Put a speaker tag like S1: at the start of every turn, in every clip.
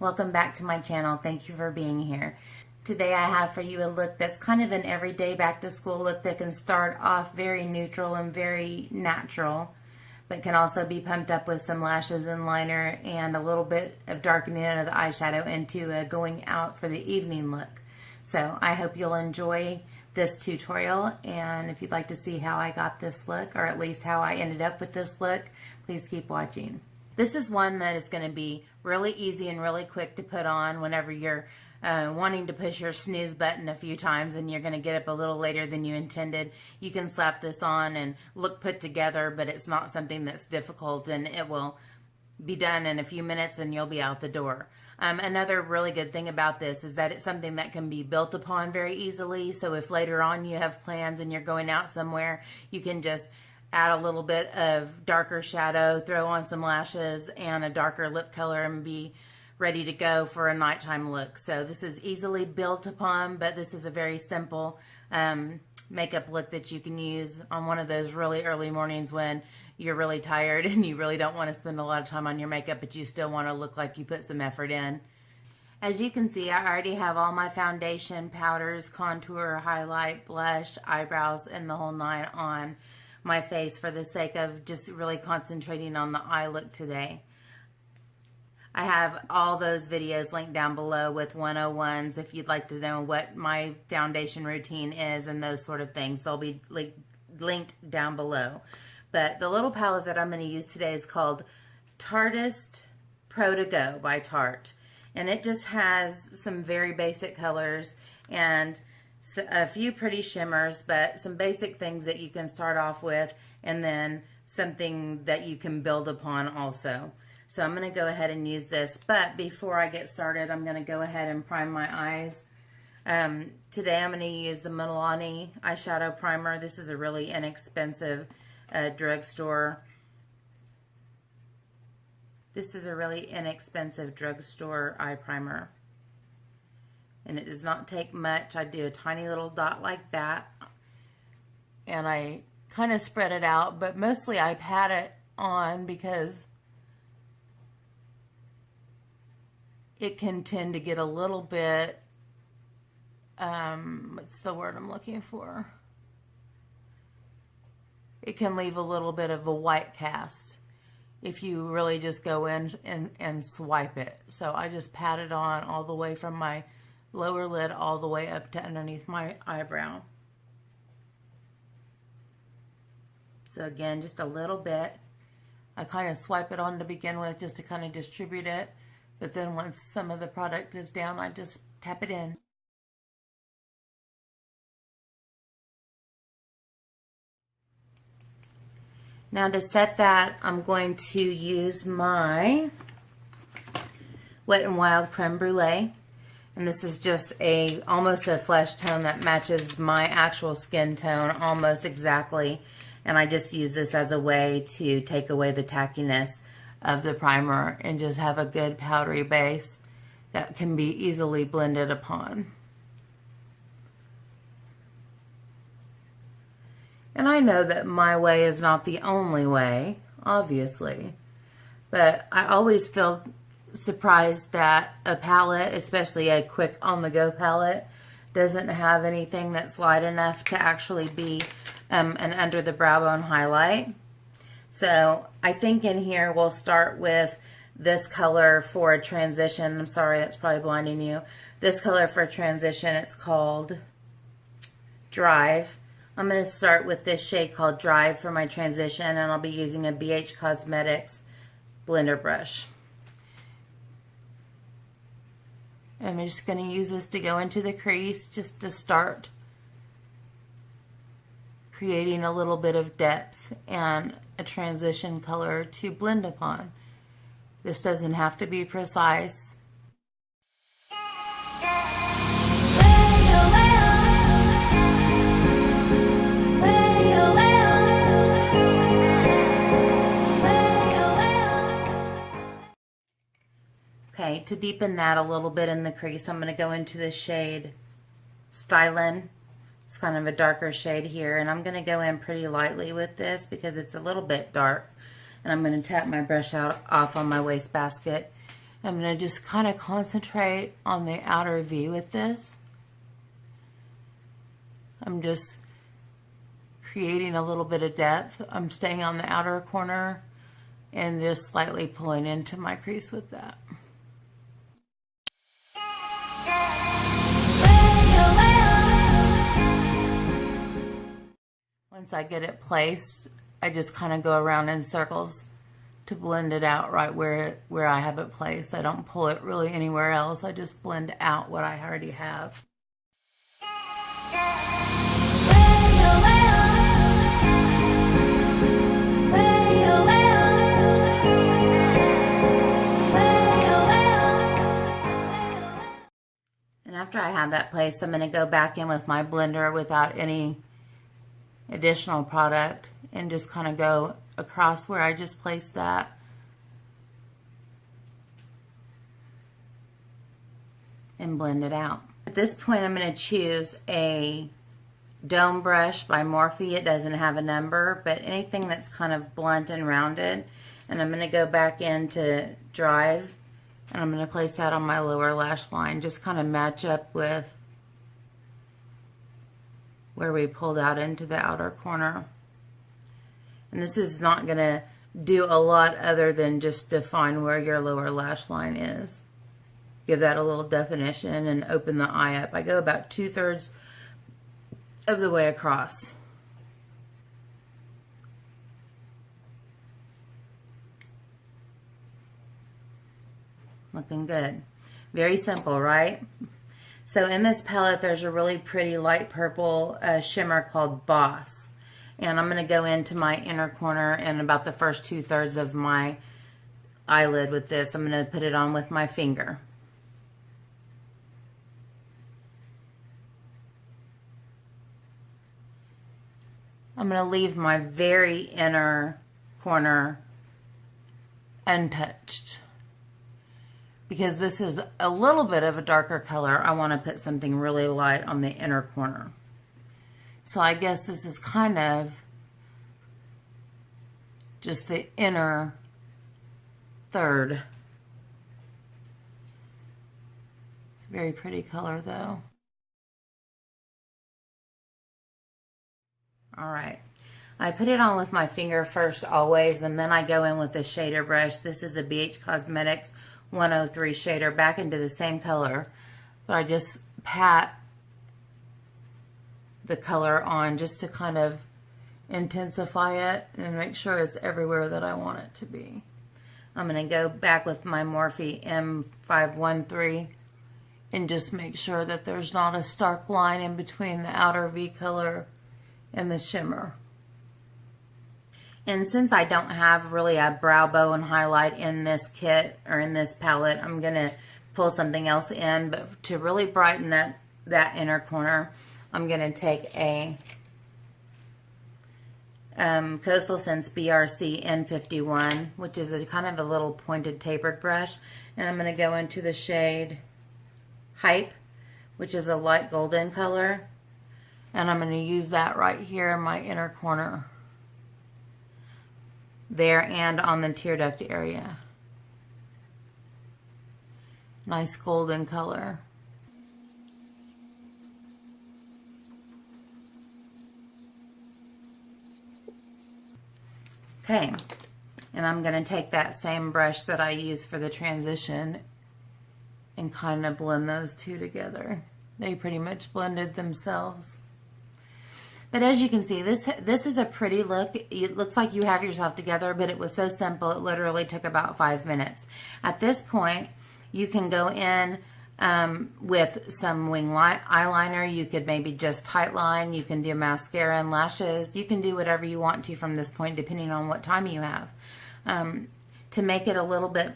S1: Welcome back to my channel. Thank you for being here. Today I have for you a look that's kind of an everyday back to school look that can start off very neutral and very natural, but can also be pumped up with some lashes and liner and a little bit of darkening of the eyeshadow into a going out for the evening look. So I hope you'll enjoy this tutorial, and if you'd like to see how I got this look, or at least how I ended up with this look, please keep watching. This is one that is going to be really easy and really quick to put on whenever you're wanting to push your snooze button a few times and you're going to get up a little later than you intended. You can slap this on and look put together, but it's not something that's difficult, and it will be done in a few minutes and you'll be out the door. Another really good thing about this is that it's something that can be built upon very easily. So if later on you have plans and you're going out somewhere, you can just add a little bit of darker shadow, throw on some lashes and a darker lip color, and be ready to go for a nighttime look. So this is easily built upon, but this is a very simple makeup look that you can use on one of those really early mornings when you're really tired and you really don't want to spend a lot of time on your makeup, but you still want to look like you put some effort in. As you can see, I already have all my foundation, powders, contour, highlight, blush, eyebrows, and the whole nine on my face for the sake of just really concentrating on the eye look today. I have all those videos linked down below with 101s if you'd like to know what my foundation routine is and those sort of things. They'll be linked down below. But the little palette that I'm going to use today is called Tarteist Pro To Go by Tarte. And it just has some very basic colors and a few pretty shimmers, but some basic things that you can start off with, and then something that you can build upon also. So I'm going to go ahead and use this, but before I get started, I'm going to go ahead and prime my eyes. Today I'm going to use the Milani eyeshadow primer. This is a really inexpensive drugstore. This is a really inexpensive drugstore eye primer. And it does not take much. I do a tiny little dot like that, and I kind of spread it out, but mostly I pat it on because it can tend to get a little bit, what's the word I'm looking for? It can leave a little bit of a white cast if you really just go in and swipe it. So I just pat it on all the way from my lower lid all the way up to underneath my eyebrow. So again, just a little bit. I kind of swipe it on to begin with just to kind of distribute it, but then once some of the product is down, I just tap it in. Now to set that, I'm going to use my Wet n Wild Creme Brulee. And this is just almost a flesh tone that matches my actual skin tone almost exactly. And I just use this as a way to take away the tackiness of the primer and just have a good powdery base that can be easily blended upon. And I know that my way is not the only way, obviously, but I always feel surprised that a palette, especially a quick on-the-go palette, doesn't have anything that's light enough to actually be an under the brow bone highlight. So I think in here we'll start with this color for a transition. I'm sorry, that's probably blinding you. This color for a transition, it's called Drive. I'm going to start with this shade called Drive for my transition, and I'll be using a BH Cosmetics blender brush. I'm just going to use this to go into the crease just to start creating a little bit of depth and a transition color to blend upon. This doesn't have to be precise. Okay, to deepen that a little bit in the crease, I'm going to go into the shade Stylin. It's kind of a darker shade here, and I'm going to go in pretty lightly with this because it's a little bit dark. And I'm going to tap my brush out off on my wastebasket I'm going to just kind of concentrate on the outer V with this. I'm just creating a little bit of depth. I'm staying on the outer corner and just slightly pulling into my crease with that. Once I get it placed, I just kind of go around in circles to blend it out right where I have it placed. I don't pull it really anywhere else. I just blend out what I already have. And after I have that placed, I'm going to go back in with my blender without any additional product and just kind of go across where I just placed that. And blend it out. At this point, I'm going to choose a dome brush by Morphe. It doesn't have a number, but anything that's kind of blunt and rounded. And I'm going to go back into Drive, and I'm going to place that on my lower lash line. Just kind of match up with where we pulled out into the outer corner. And this is not going to do a lot other than just define where your lower lash line is. Give that a little definition and open the eye up. I go about 2/3 of the way across. Looking good. Very simple, right? So in this palette, there's a really pretty light purple shimmer called Boss. And I'm going to go into my inner corner and about the first 2/3 of my eyelid with this. I'm going to put it on with my finger. I'm going to leave my very inner corner untouched. Because this is a little bit of a darker color, I want to put something really light on the inner corner. So I guess this is kind of just the inner third. It's a very pretty color though. All right. I put it on with my finger first always, and then I go in with a shader brush. This is a BH Cosmetics 103 shader back into the same color, but I just pat the color on just to kind of intensify it and make sure it's everywhere that I want it to be. I'm going to go back with my Morphe M513 and just make sure that there's not a stark line in between the outer V color and the shimmer. And since I don't have really a brow bone and highlight in this kit or in this palette, I'm going to pull something else in. But to really brighten up that inner corner, I'm going to take a Coastal Scents BRC N51, which is a kind of a little pointed tapered brush. And I'm going to go into the shade Hype, which is a light golden color. And I'm going to use that right here in my inner corner. There and on the tear duct area. Nice golden color. Okay, and I'm going to take that same brush that I used for the transition and kind of blend those two together. They pretty much blended themselves. But as you can see, this is a pretty look. It looks like you have yourself together, but it was so simple, it literally took about 5 minutes. At this point, you can go in with some wing eyeliner. You could maybe just tight line. You can do mascara and lashes. You can do whatever you want to from this point, depending on what time you have. To make it a little bit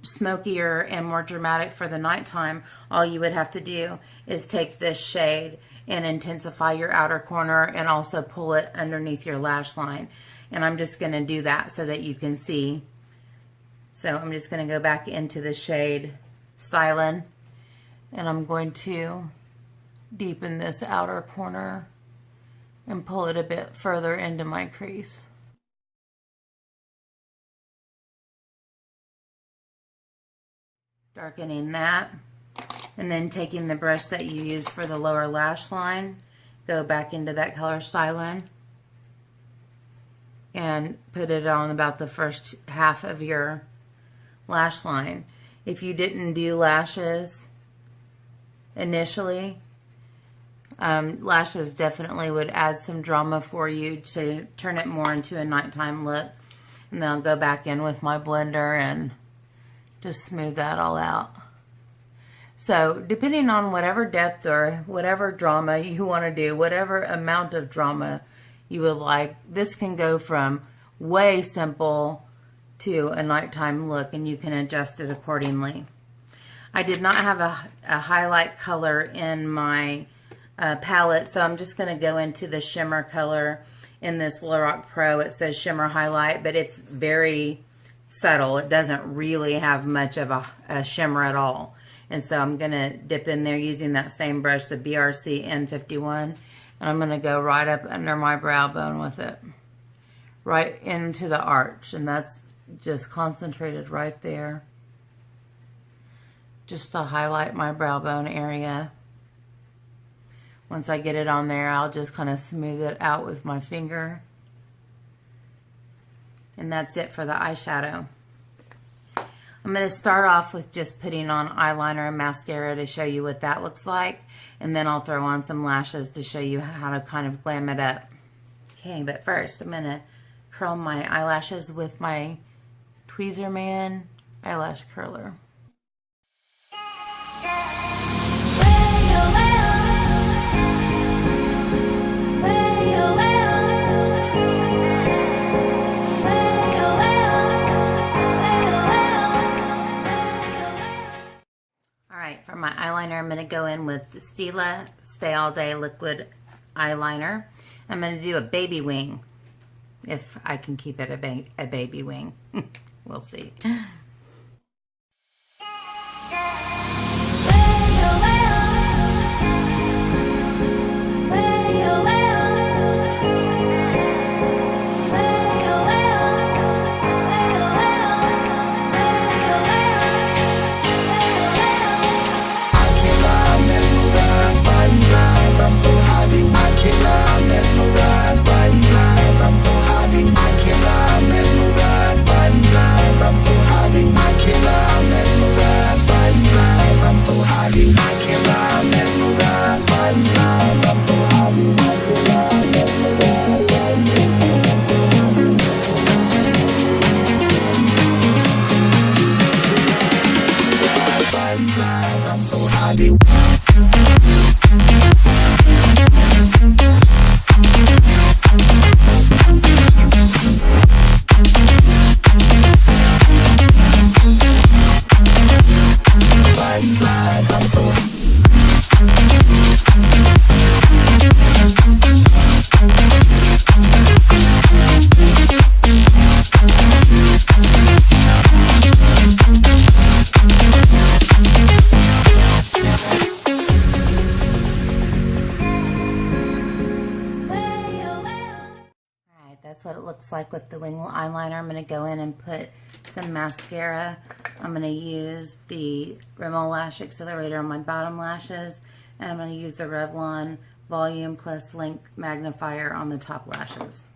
S1: smokier and more dramatic for the nighttime, all you would have to do is take this shade and intensify your outer corner and also pull it underneath your lash line. And I'm just going to do that so that you can see. So I'm just going to go back into the shade Stylin, and I'm going to deepen this outer corner and pull it a bit further into my crease. darkening that. And then taking the brush that you use for the lower lash line, go back into that color Stylin and put it on about the first half of your lash line. If you didn't do lashes initially, lashes definitely would add some drama for you to turn it more into a nighttime look. And then I'll go back in with my blender and just smooth that all out. So depending on whatever depth or whatever drama you want to do, whatever amount of drama you would like, this can go from way simple to a nighttime look, and you can adjust it accordingly. I did not have a highlight color in my palette, so I'm just going to go into the shimmer color in this Lorac Pro. It says shimmer highlight, but it's very subtle. It doesn't really have much of a shimmer at all. And so I'm going to dip in there using that same brush, the BRC N51. And I'm going to go right up under my brow bone with it. Right into the arch. And that's just concentrated right there. Just to highlight my brow bone area. Once I get it on there, I'll just kind of smooth it out with my finger. And that's it for the eyeshadow. I'm going to start off with just putting on eyeliner and mascara to show you what that looks like. And then I'll throw on some lashes to show you how to kind of glam it up. Okay, but first I'm going to curl my eyelashes with my Tweezerman eyelash curler. For my eyeliner, I'm going to go in with the Stila Stay All Day Liquid Eyeliner. I'm going to do a baby wing, if I can keep it a baby wing. We'll see. That's what it looks like with the wing eyeliner. I'm going to go in and put some mascara. I'm going to use the Rimmel Lash Accelerator on my bottom lashes. And I'm going to use the Revlon Volume Plus Link Magnifier on the top lashes.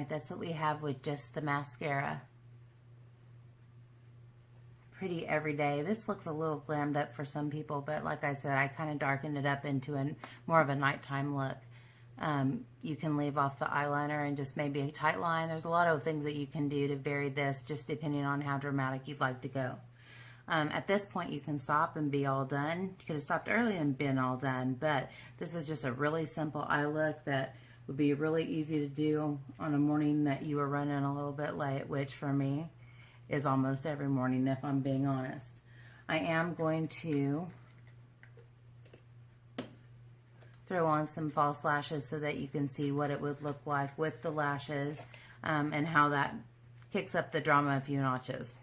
S1: That's what we have with just the mascara. Pretty everyday. This looks a little glammed up for some people, but like I said, I kind of darkened it up into more of a nighttime look. You can leave off the eyeliner and just maybe a tight line. There's a lot of things that you can do to vary this, just depending on how dramatic you'd like to go. At this point, you can stop and be all done. You could have stopped early and been all done, but this is just a really simple eye look that would be really easy to do on a morning that you were running a little bit late, which for me is almost every morning, if I'm being honest. I am going to throw on some false lashes so that you can see what it would look like with the lashes, and how that kicks up the drama a few notches.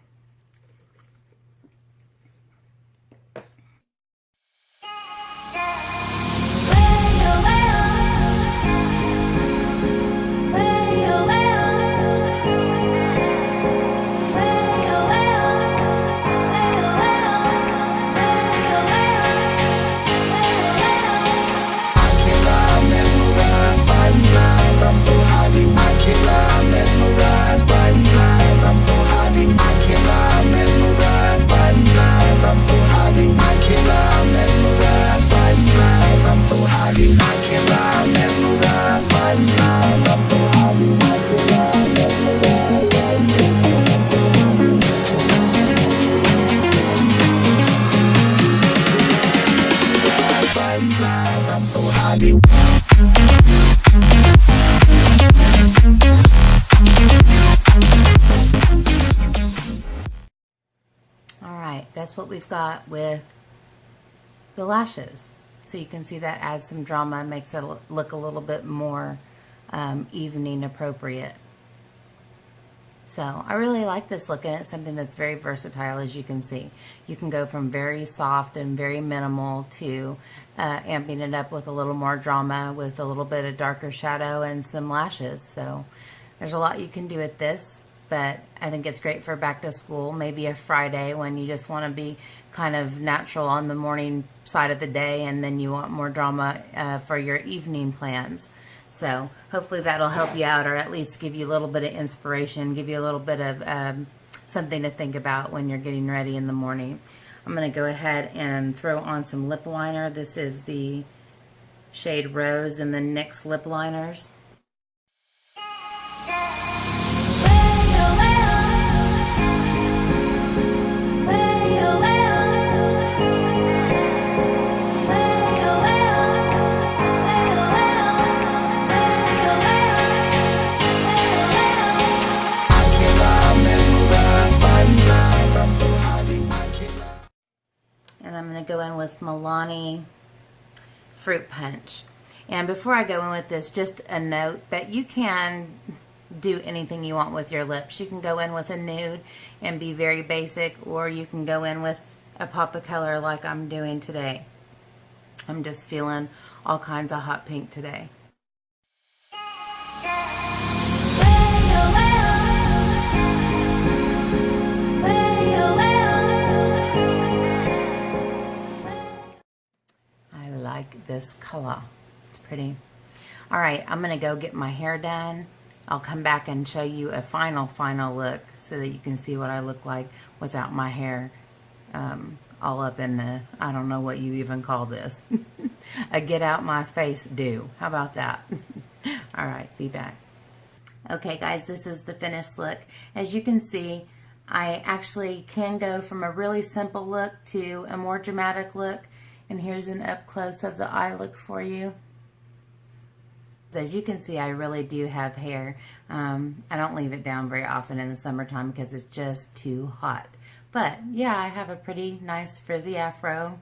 S1: Alright, that's what we've got with the lashes. So you can see that adds some drama, makes it look a little bit more evening appropriate. So I really like this look, and it's something that's very versatile, as you can see. You can go from very soft and very minimal to amping it up with a little more drama, with a little bit of darker shadow and some lashes. So there's a lot you can do with this, but I think it's great for back to school, maybe a Friday when you just want to be kind of natural on the morning side of the day, and then you want more drama for your evening plans. So hopefully that'll help you out, or at least give you a little bit of inspiration, give you a little bit of something to think about when you're getting ready in the morning. I'm going to go ahead and throw on some lip liner. This is the shade Rose in the NYX Lip Liners. I'm going to go in with Milani Fruit Punch. And before I go in with this, just a note that you can do anything you want with your lips. You can go in with a nude and be very basic, or you can go in with a pop of color like I'm doing today. I'm just feeling all kinds of hot pink today. Like this color. It's pretty. All right, I'm gonna go get my hair done. I'll come back and show you a final look so that you can see what I look like without my hair all up in the, I don't know what you even call this, a get out my face do. How about that? All right, be back. Okay guys, this is the finished look. As you can see, I actually can go from a really simple look to a more dramatic look. And here's an up close of the eye look for you. As you can see, I really do have hair. I don't leave it down very often in the summertime because it's just too hot. But yeah, I have a pretty nice frizzy afro.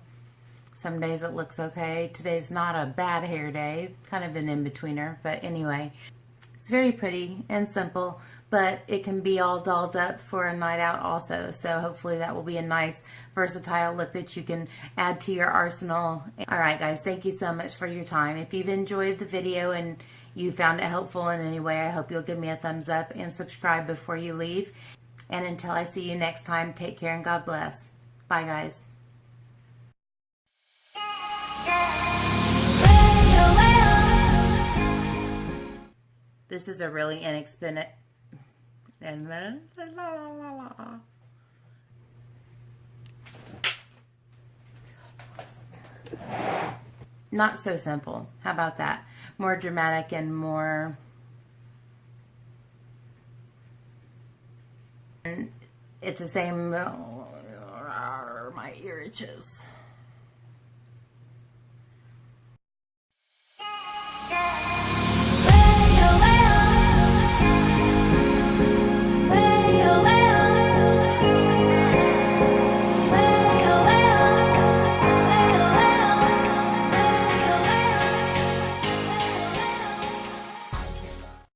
S1: Some days it looks okay. Today's not a bad hair day, kind of an in-betweener. But anyway, it's very pretty and simple, but it can be all dolled up for a night out also. So hopefully that will be a nice versatile look that you can add to your arsenal. All right guys, thank you so much for your time. If you've enjoyed the video and you found it helpful in any way, I hope you'll give me a thumbs up and subscribe before you leave. And until I see you next time, take care and God bless. Bye guys. This is a really inexpensive and then not so simple. How about that? More dramatic and more, it's the same, my ear itches.